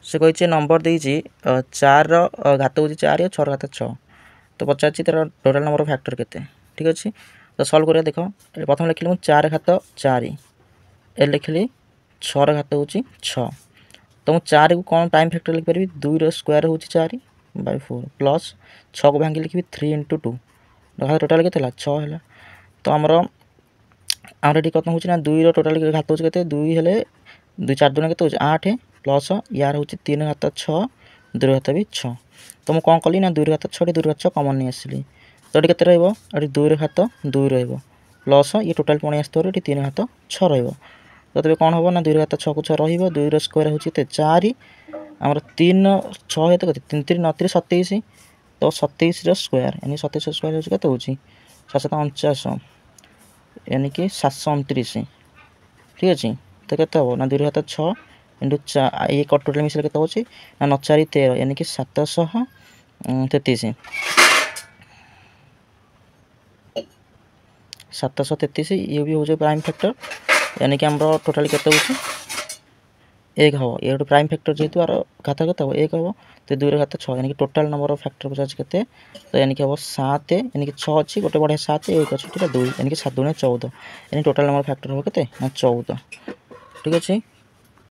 से कही नंबर देती 4 घात हूँ 4 और 6 घात 6 तो पचार तार टोटाल नंबर ऑफ फैक्टर केते ठीक अच्छे तो सल्व करिया देख प्रथम लिखिली मुझे 4 घात 4 ए लिखिली 6 घात हूँ 6 तो मुझे 4 को कौन टाइम फैक्टर लिखिपारि 2 स्क्वायर हूँ 4 बाय 4 प्लस 6 को भांगी लिखी 3 इंटू 2 देखा टोटाल के 6 है तो आमर ये कत हो 2 टोटाल घात हूँ के 2 हेले 2 4 दूना के 8 प्लस यार हूँ 3 घात 6 2 घात भी 6 तो मुझे कौन कली ना 2 घात 6 2 घात 6 कमन नहीं आसली तो ये के ये 2 घात 2 प्लस ये टोटाल पुणी आस 3 घात 6 तो तेज कौन हम ना 2 घात 6 को 6 रो स्क्वायर हूँ 4 आमर 3 6 है 3 3 9 3 27 तो 27 स्क्वायर यानी 27 स्क्वायर हूँ के हूँ 749 यानी कि 729 ठीक अच्छे तो के हम ना 2 घात 6 इंटू ये टोटाल मिसल के हो ना 9 4 13 यानी कि 733 733 ये भी हो प्राइम फैक्टर यानी कि आमर टोटाल के 1 हम ये गोटे प्राइम फैक्टर जेहतु आर घात के हम 1 हम तो 2 घात 6 यानी कि टोटाल नंबर ऑफ फैक्टर पचास के तो यानी कि हम 7 यानी कि 6 अच्छी गोटे बढ़िया 7 1 अच्छी 2 यानी कि 7 2 14 यानी टोटाल नंबर फैक्टर हम के 14 ठीक अच्छे।